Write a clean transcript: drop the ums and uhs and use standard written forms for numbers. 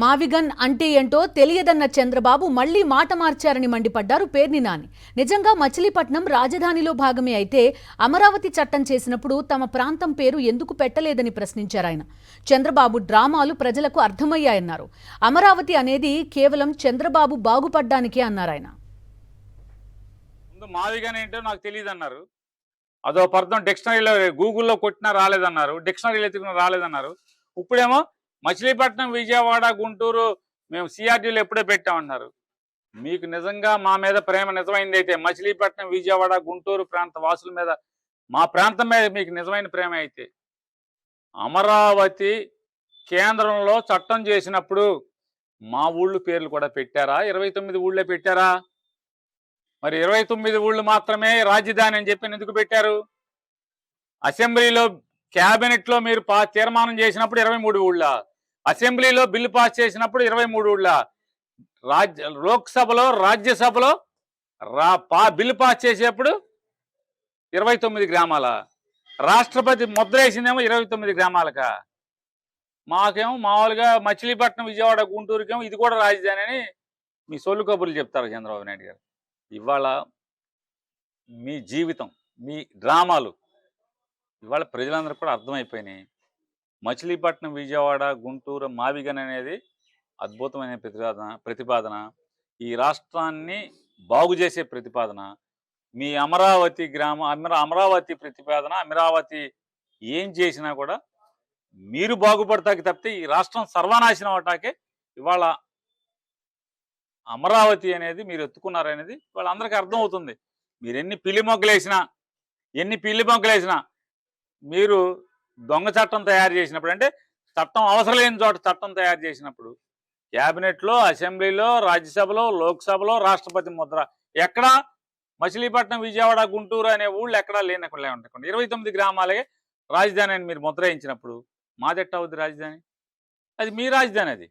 మావిగన్ అంటే ఏంటో తెలియదన్న చంద్రబాబు మళ్లీ మాట మార్చారని మండిపడ్డారు పేర్ని నాని. నిజంగా మచిలీపట్నం రాజధానిలో భాగమే అయితే అమరావతి చట్టం చేసినప్పుడు తమ ప్రాంతం పేరు ఎందుకు పెట్టలేదని ప్రశ్నించారాయన. చంద్రబాబు డ్రామాలు ప్రజలకు అర్థమయ్యాయన్నారు. అమరావతి అనేది కేవలం చంద్రబాబు బాగుపడ్డానికే అన్నారాయన. మావిగన్ ఏంటో నాకు తెలియదన్నారు. అదో పర్థం డిక్షనరీలో గూగుల్లో కొట్టినా రాలేదన్నారు, డిక్షనరీలో ఎత్తుకున్నా రాలేదన్నారు. ఇప్పుడేమో మచిలీపట్నం, విజయవాడ, గుంటూరు మేము సిఆర్డీలో ఎప్పుడే పెట్టామన్నారు. మీకు నిజంగా మా మీద ప్రేమ నిజమైంది అయితే మచిలీపట్నం, విజయవాడ, గుంటూరు ప్రాంత వాసుల మీద, మా ప్రాంతం మీద మీకు నిజమైన ప్రేమ అయితే అమరావతి కేంద్రంలో చట్టం చేసినప్పుడు మా ఊళ్ళు పేర్లు కూడా పెట్టారా? 29 ఊళ్ళే పెట్టారా? మరి 29 ఊళ్ళు మాత్రమే రాజధాని అని చెప్పి ఎందుకు పెట్టారు? అసెంబ్లీలో క్యాబినెట్లో మీరు తీర్మానం చేసినప్పుడు 23 ఊళ్ళ, అసెంబ్లీలో బిల్లు పాస్ చేసినప్పుడు 23 ఊళ్ళ, లోక్సభలో రాజ్యసభలో బిల్లు పాస్ చేసేప్పుడు 29 గ్రామాల, రాష్ట్రపతి ముద్ర వేసిందేమో 29 గ్రామాలక. మాకేమో మామూలుగా మచిలీపట్నం, విజయవాడ, గుంటూరుకేమో ఇది కూడా రాజధాని అని మీ సొల్లు కబుర్లు చెప్తారు చంద్రబాబు నాయుడు గారు. ఇవాళ మీ జీవితం, మీ డ్రామాలు ఇవాళ ప్రజలందరూ కూడా అర్థమైపోయినాయి. మచిలీపట్నం, విజయవాడ, గుంటూరు, మావిగన్ అనేది అద్భుతమైన ప్రతిపాదన, ఈ రాష్ట్రాన్ని బాగు చేసే ప్రతిపాదన. మీ అమరావతి అమరావతి ప్రతిపాదన, అమరావతి ఏం చేసినా కూడా మీరు బాగుపడతాకి తప్పితే ఈ రాష్ట్రం సర్వనాశనం అవటాకే ఇవాళ అమరావతి అనేది మీరు ఎత్తుకున్నారనేది వాళ్ళందరికీ అర్థమవుతుంది. మీరు ఎన్ని పిల్లి మొగ్గలేసినా మీరు దొంగ చట్టం తయారు చేసినప్పుడు, అంటే చట్టం అవసరం లేని చోట చట్టం తయారు చేసినప్పుడు క్యాబినెట్లో, అసెంబ్లీలో, రాజ్యసభలో, లోక్సభలో రాష్ట్రపతి ముద్ర ఎక్కడా మచిలీపట్నం, విజయవాడ, గుంటూరు అనే ఊళ్ళు ఎక్కడా లేనకుండా 29 గ్రామాలే రాజధాని అని మీరు ముద్ర వేయించినప్పుడు మాదెట్ట అవుద్ది రాజధాని? అది మీ రాజధాని. అది